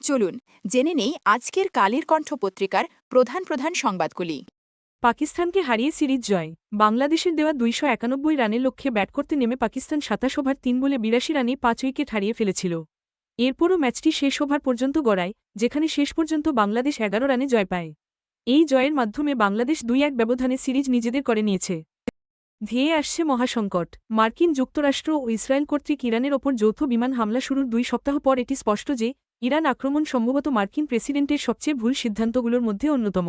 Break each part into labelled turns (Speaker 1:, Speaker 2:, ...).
Speaker 1: চলুন জেনে নেই আজকের কালের কণ্ঠ পত্রিকার প্রধান প্রধান সংবাদগুলি।
Speaker 2: পাকিস্তানকে হারিয়ে সিরিজ জয়। বাংলাদেশের দেওয়া ২৯১ রানের লক্ষ্যে ব্যাট করতে নেমে পাকিস্তান ২৭ ওভার ৩ বলে ৮২ রানে ৫ উইকেট হারিয়ে ফেলেছিল। এরপরও ম্যাচটি শেষ ওভার পর্যন্ত গড়ায়, যেখানে শেষ পর্যন্ত বাংলাদেশ ১১ রানে জয় পায়। এই জয়ের মাধ্যমে বাংলাদেশ ২-১ ব্যবধানে সিরিজ নিজেদের করে নিয়েছে। ধেয়ে আসছে মহাসংকট। মার্কিন যুক্তরাষ্ট্র ও ইসরায়েল কর্তৃক ইরানের ওপর যৌথ বিমান হামলা শুরুর ২ সপ্তাহ পর এটি স্পষ্ট যে ইরান আক্রমণ সম্ভবত মার্কিন প্রেসিডেন্টের সবচেয়ে ভুল সিদ্ধান্তগুলোর মধ্যে অন্যতম।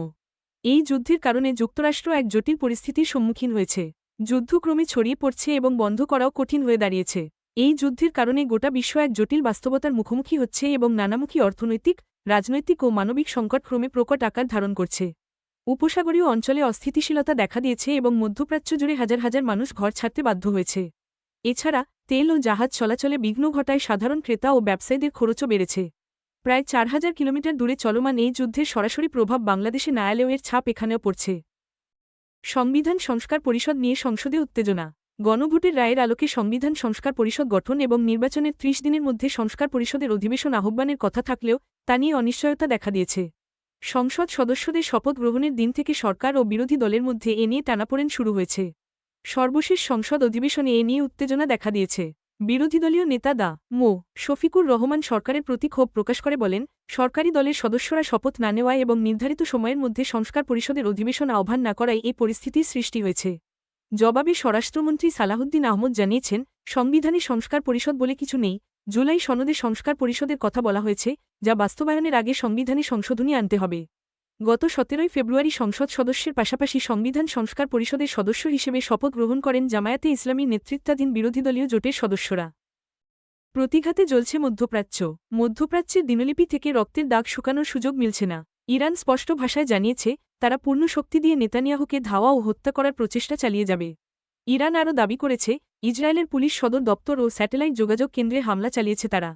Speaker 2: এই যুদ্ধের কারণে যুক্তরাষ্ট্র এক জটিল পরিস্থিতির সম্মুখীন হয়েছে। যুদ্ধ ক্রমে ছড়িয়ে পড়ছে এবং বন্ধ করাও কঠিন হয়ে দাঁড়িয়েছে। এই যুদ্ধের কারণে গোটা বিশ্ব এক জটিল বাস্তবতার মুখোমুখি হচ্ছে এবং নানামুখী অর্থনৈতিক, রাজনৈতিক ও মানবিক সংকট ক্রমে প্রকট আকার ধারণ করছে। উপসাগরীয় অঞ্চলে অস্থিতিশীলতা দেখা দিয়েছে এবং মধ্যপ্রাচ্য জুড়ে হাজার হাজার মানুষ ঘর ছাড়তে বাধ্য হয়েছে। এছাড়া তেল ও জাহাজ চলাচলে বিঘ্ন ঘটায় সাধারণ ক্রেতা ও ব্যবসায়ীদের খরচও বেড়েছে। প্রায় ৪,০০০ কিলোমিটার দূরে চলমান এই যুদ্ধের সরাসরি প্রভাব বাংলাদেশে ন্যায়ালয়ের ছাপ এখানেও পড়ছে। সংবিধান সংস্কার পরিষদ নিয়ে সংসদে উত্তেজনা। গণভোটের রায়ের আলোকে সংবিধান সংস্কার পরিষদ গঠন এবং নির্বাচনের ৩০ দিনের মধ্যে সংস্কার পরিষদের অধিবেশন আহ্বানের কথা থাকলেও তা নিয়ে অনিশ্চয়তা দেখা দিয়েছে। সংসদ সদস্যদের শপথ গ্রহণের দিন থেকে সরকার ও বিরোধী দলের মধ্যে এ নিয়ে টানাপোড়েন শুরু হয়েছে। সর্বশেষ সংসদ অধিবেশনে এ নিয়ে উত্তেজনা দেখা দিয়েছে। বিরোধীদলীয় নেতা ডা. মো. শফিকুর রহমান সরকারের প্রতি ক্ষোভ প্রকাশ করে বলেন, সরকারি দলের সদস্যরা শপথ না নেওয়ায় এবং নির্ধারিত সময়ের মধ্যে সংস্কার পরিষদের অধিবেশন আহ্বান না করায় এই পরিস্থিতির সৃষ্টি হয়েছে। জবাবে স্বরাষ্ট্রমন্ত্রী সালাহুদ্দিন আহমদ জানিয়েছেন, সংবিধানে সংস্কার পরিষদ বলে কিছু নেই। জুলাই সনদে সংস্কার পরিষদের কথা বলা হয়েছে, যা বাস্তবায়নের আগে সংবিধানে সংশোধনী আনতে হবে। গত ১৭ ফেব্রুয়ারি সংসদ সদস্যের পাশাপাশি সংবিধান সংস্কার পরিষদের সদস্য হিসেবে শপথ গ্রহণ করেন জামায়াতে ইসলামী নেতৃত্বাধীন বিরোধীদলীয় জোটের সদস্যরা। প্রতিঘাতে জ্বলছে মধ্যপ্রাচ্য। মধ্যপ্রাচ্যের দিনলিপি থেকে রক্তের দাগ শুকানোর সুযোগ মিলছে না। ইরান স্পষ্ট ভাষায় জানিয়েছে, তারা পূর্ণ শক্তি দিয়ে নেতানিয়াহুকে ধাওয়া ও হত্যা করার প্রচেষ্টা চালিয়ে যাবে। ইরান আরও দাবি করেছে, ইসরায়েলের পুলিশ সদর দপ্তর ও স্যাটেলাইট যোগাযোগ কেন্দ্রে হামলা চালিয়েছে তারা।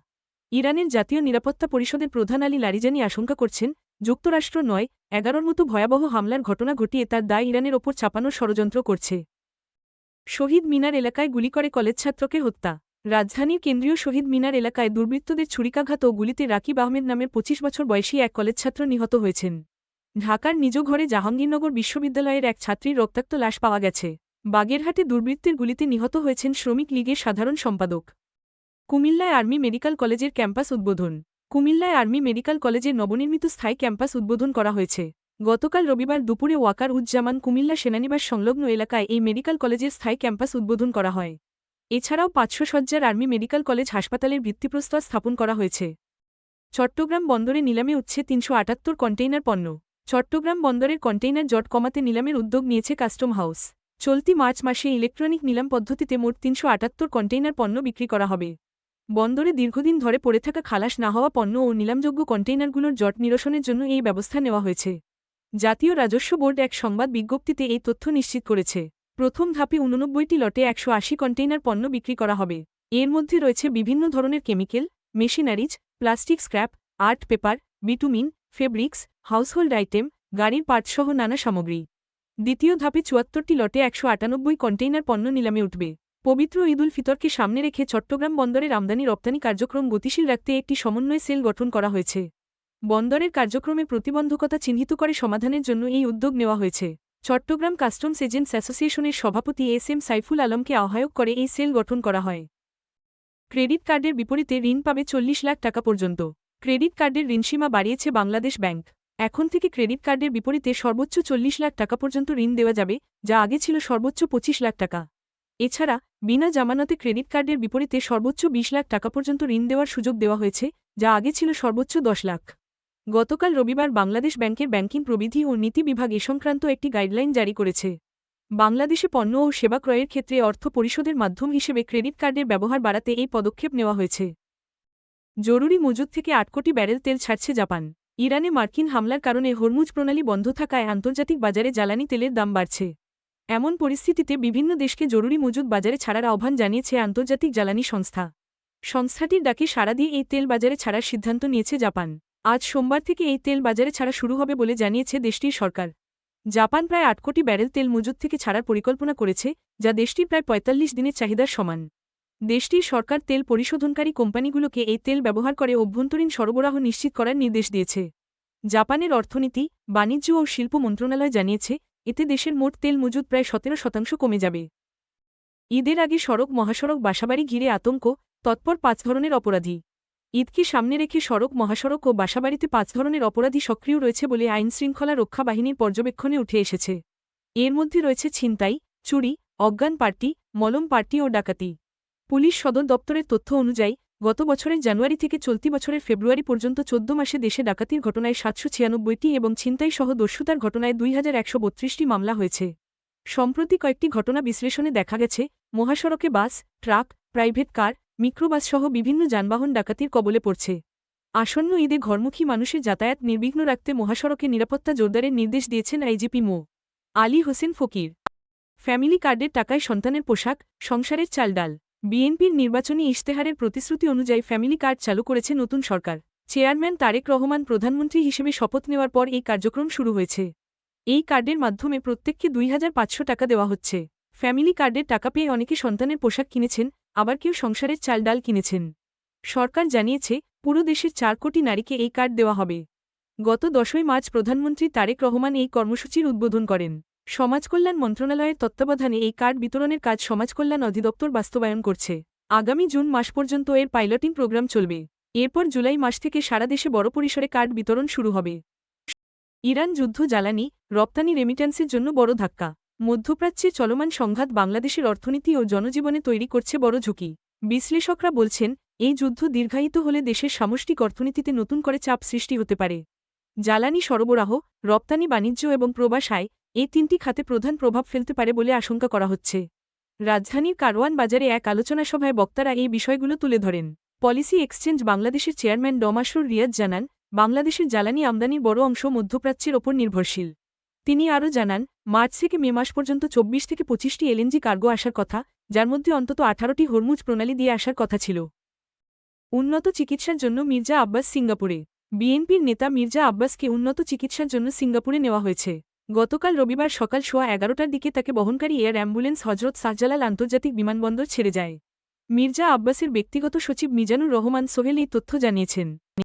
Speaker 2: ইরানের জাতীয় নিরাপত্তা পরিষদের প্রধান আলী লারিজানি আশঙ্কা করছেন, যুক্তরাষ্ট্র ৯-১১ মতো ভয়াবহ হামলার ঘটনা ঘটিয়ে তার দায় ইরানের ওপর চাপানোর ষড়যন্ত্র করছে। শহীদ মিনার এলাকায় গুলি করে কলেজ ছাত্রকে হত্যা। রাজধানীর কেন্দ্রীয় শহীদ মিনার এলাকায় দুর্বৃত্তদের ছুরিকাঘাত ও গুলিতে রাকিব আহমেদ নামের ২৫ বছর বয়সী এক কলেজ ছাত্র নিহত হয়েছেন। ঢাকার নিজ ঘরে জাহাঙ্গীরনগর বিশ্ববিদ্যালয়ের এক ছাত্রীর রক্তাক্ত লাশ পাওয়া গেছে। বাগেরহাটে দুর্বৃত্তের গুলিতে নিহত হয়েছেন শ্রমিক লীগের সাধারণ সম্পাদক। কুমিল্লায় আর্মি মেডিকেল কলেজের ক্যাম্পাস উদ্বোধন। কুমিল্লায় আর্মি মেডিকেল কলেজের নবনির্মিত স্থায়ী ক্যাম্পাস উদ্বোধন করা হয়েছে। গতকাল রবিবার দুপুরে ওয়াকার উজ্জামান কুমিল্লা সেনানিবাস সংলগ্ন এলাকায় এই মেডিকেল কলেজের স্থায়ী ক্যাম্পাস উদ্বোধন করা হয়। এছাড়াও ৫০০ শয্যার আর্মি মেডিকেল কলেজ হাসপাতালের ভিত্তিপ্রস্তর স্থাপন করা হয়েছে। চট্টগ্রাম বন্দরে নিলামে উঠছে ৩৭৮ কন্টেইনার পণ্য। চট্টগ্রাম বন্দরের কন্টেইনার জট কমাতে নিলামের উদ্যোগ নিয়েছে কাস্টম হাউস। চলতি মার্চ মাসে ইলেকট্রনিক নিলাম পদ্ধতিতে মোট ৩৭৮ কন্টেইনার পণ্য বিক্রি করা হবে। বন্দরে দীর্ঘদিন ধরে পড়ে থাকা খালাস না হওয়া পণ্য ও নিলামযোগ্য কন্টেইনারগুলোর জট নিরসনের জন্য এই ব্যবস্থা নেওয়া হয়েছে। জাতীয় রাজস্ব বোর্ড এক সংবাদ বিজ্ঞপ্তিতে এই তথ্য নিশ্চিত করেছে। প্রথম ধাপে ৮৯টি লটে ১৮০ কন্টেইনার পণ্য বিক্রি করা হবে। এর মধ্যে রয়েছে বিভিন্ন ধরনের chemical, machineries, plastic scrap, art paper, bitumen, fabrics, household item, গাড়ির পার্টসহ নানা সামগ্রী। দ্বিতীয় ধাপে ৭৪টি লটে ১৯৮ কন্টেইনার পণ্য নিলামে উঠবে। পবিত্র ঈদ উল ফিতরকে সামনে রেখে চট্টগ্রাম বন্দরের আমদানি রপ্তানি কার্যক্রম গতিশীল রাখতে একটি সমন্বয় সেল গঠন করা হয়েছে। বন্দরের কার্যক্রমে প্রতিবন্ধকতা চিহ্নিত করে সমাধানের জন্য এই উদ্যোগ নেওয়া হয়েছে। চট্টগ্রাম কাস্টমস এজেন্টস অ্যাসোসিয়েশনের সভাপতি এস.এম. সাইফুল আলমকে আহ্বায়ক করে এই সেল গঠন করা হয়। ক্রেডিট কার্ডের বিপরীতে ঋণ পাবে ৪০ লাখ টাকা পর্যন্ত। ক্রেডিট কার্ডের ঋণসীমা বাড়িয়েছে বাংলাদেশ ব্যাংক। এখন থেকে ক্রেডিট কার্ডের বিপরীতে সর্বোচ্চ ৪০ লাখ টাকা পর্যন্ত ঋণ দেওয়া যাবে, যা আগে ছিল সর্বোচ্চ ২৫ লাখ টাকা। এছাড়া বিনা জামানতে ক্রেডিট কার্ডের বিপরীতে সর্বোচ্চ ২০ লাখ টাকা পর্যন্ত ঋণ দেওয়ার সুযোগ দেওয়া হয়েছে, যা আগে ছিল সর্বোচ্চ ১০ লাখ। গতকাল রবিবার বাংলাদেশ ব্যাংকের ব্যাংকিং প্রবিধি ও নীতি বিভাগ এ সংক্রান্ত একটি গাইডলাইন জারি করেছে। বাংলাদেশে পণ্য ও সেবা ক্রয়ের ক্ষেত্রে অর্থ পরিশোধের মাধ্যম হিসেবে ক্রেডিট কার্ডের ব্যবহার বাড়াতে এই পদক্ষেপ নেওয়া হয়েছে। জরুরি মজুদ থেকে ৮ কোটি ব্যারেল তেল ছাড়ছে জাপান। ইরানে মার্কিন হামলার কারণে হরমুজ প্রণালী বন্ধ থাকায় আন্তর্জাতিক বাজারে জ্বালানি তেলের দাম বাড়ছে। এমন পরিস্থিতিতে বিভিন্ন দেশকে জরুরি মজুদ বাজারে ছাড়ার আহ্বান জানিয়েছে আন্তর্জাতিক জ্বালানি সংস্থা। সংস্থাটির ডাকে সাড়া দিয়ে এই তেল বাজারে ছাড়ার সিদ্ধান্ত নিয়েছে জাপান। আজ সোমবার থেকে এই তেল বাজারে ছাড়া শুরু হবে বলে জানিয়েছে দেশটির সরকার। জাপান প্রায় ৮ কোটি ব্যারেল তেল মজুদ থেকে ছাড়ার পরিকল্পনা করেছে, যা দেশটির প্রায় ৪৫ দিনের চাহিদার সমান। দেশটির সরকার তেল পরিশোধনকারী কোম্পানিগুলোকে এই তেল ব্যবহার করে অভ্যন্তরীণ সরবরাহ নিশ্চিত করার নির্দেশ দিয়েছে। জাপানের অর্থনীতি, বাণিজ্য ও শিল্প মন্ত্রণালয় জানিয়েছে, এতে দেশের মোট তেল মজুদ প্রায় 17% কমে যাবে। ঈদের আগে সড়ক মহাসড়ক বাসাবাড়ি ঘিরে আতঙ্ক, তৎপর 5 ধরনের অপরাধী। ঈদকে সামনে রেখে সড়ক মহাসড়ক ও বাসাবাড়িতে 5 ধরনের অপরাধী সক্রিয় রয়েছে বলে আইনশৃঙ্খলা রক্ষা বাহিনীর পর্যবেক্ষণে উঠে এসেছে। এর মধ্যে রয়েছে ছিনতাই, চুরি, অজ্ঞান পার্টি, মলম পার্টি ও ডাকাতি। পুলিশ সদর দপ্তরের তথ্য অনুযায়ী গত বছরের জানুয়ারি থেকে চলতি বছরের ফেব্রুয়ারি পর্যন্ত 14 মাসে দেশে ডাকাতির ঘটনায় 796টি এবং ছিনতাইসহ দস্যুতার ঘটনায় 2132টি মামলা হয়েছে। সম্প্রতি কয়েকটি ঘটনা বিশ্লেষণে দেখা গেছে, মহাসড়কে বাস, ট্রাক, প্রাইভেট কার, মিক্রোবাসসহ বিভিন্ন যানবাহন ডাকাতির কবলে পড়ছে। আসন্ন ঈদে ঘরমুখী মানুষের যাতায়াত নির্বিঘ্ন রাখতে মহাসড়কে নিরাপত্তা জোরদারের নির্দেশ দিয়েছেন আইজিপি মো. আলী হোসেন ফকির। ফ্যামিলি কার্ডের টাকায় সন্তানের পোশাক, সংসারের চাল ডাল। বিএনপির নির্বাচনী ইশতেহারের প্রতিশ্রুতি অনুযায়ী ফ্যামিলি কার্ড চালু করেছে নতুন সরকার। চেয়ারম্যান তারেক রহমান প্রধানমন্ত্রী হিসেবে শপথ নেওয়ার পর এই কার্যক্রম শুরু হয়েছে। এই কার্ডের মাধ্যমে প্রত্যেককে 2500 টাকা দেওয়া হচ্ছে। ফ্যামিলি কার্ডের টাকা পেয়ে অনেকে সন্তানের পোশাক কিনেছেন, আবার কেউ সংসারের চাল ডাল কিনেছেন। সরকার জানিয়েছে, পুরো দেশের 4 কোটি নারীকে এই কার্ড দেওয়া হবে। গত 10ই মার্চ প্রধানমন্ত্রী তারেক রহমান এই কর্মসূচির উদ্বোধন করেন। সমাজকল্যাণ মন্ত্রণালয়ের তত্ত্বাবধানে এই কার্ড বিতরণের কাজ সমাজকল্যাণ অধিদপ্তর বাস্তবায়ন করছে। আগামী জুন মাস পর্যন্ত এর পাইলটিং প্রোগ্রাম চলবে। এরপর জুলাই মাস থেকে সারা দেশে বড় পরিসরে কার্ড বিতরণ শুরু হবে। ইরান যুদ্ধ জ্বালানি, রপ্তানি রেমিট্যান্সের জন্য বড় ধাক্কা। মধ্যপ্রাচ্যে চলমান সংঘাত বাংলাদেশের অর্থনীতি ও জনজীবনে তৈরি করছে বড় ঝুঁকি। বিশ্লেষকরা বলছেন, এই যুদ্ধ দীর্ঘায়িত হলে দেশের সামষ্টিক অর্থনীতিতে নতুন করে চাপ সৃষ্টি হতে পারে। জ্বালানি সরবরাহ, রপ্তানি বাণিজ্য এবং প্রবাস আয়, এই 3টি খাতে প্রধান প্রভাব ফেলতে পারে বলে আশঙ্কা করা হচ্ছে। রাজধানীর কারওয়ান বাজারে এক আলোচনা সভায় বক্তারা এই বিষয়গুলো তুলে ধরেন। পলিসি এক্সচেঞ্জ বাংলাদেশের চেয়ারম্যান ড. মাসরুর রিয়াজ জানান, বাংলাদেশের জ্বালানি আমদানির বড় অংশ মধ্যপ্রাচ্যের ওপর নির্ভরশীল। তিনি আরও জানান, মার্চ থেকে মে মাস পর্যন্ত 24 থেকে 25টি এলএনজি কার্গো আসার কথা, যার মধ্যে অন্তত 18টি হরমুজ প্রণালী দিয়ে আসার কথা ছিল। উন্নত চিকিৎসার জন্য মির্জা আব্বাস সিঙ্গাপুরে। বিএনপির নেতা মির্জা আব্বাসকে উন্নত চিকিৎসার জন্য সিঙ্গাপুরে নেওয়া হয়েছে। গতকাল রবিবার সকাল 11:15টার দিকে তাকে বহনকারী এয়ার অ্যাম্বুলেন্স হজরত শাহজালাল আন্তর্জাতিক বিমানবন্দর ছেড়ে যায়। মির্জা আব্বাসের ব্যক্তিগত সচিব মিজানুর রহমান সোহেল এই তথ্য জানিয়েছেন।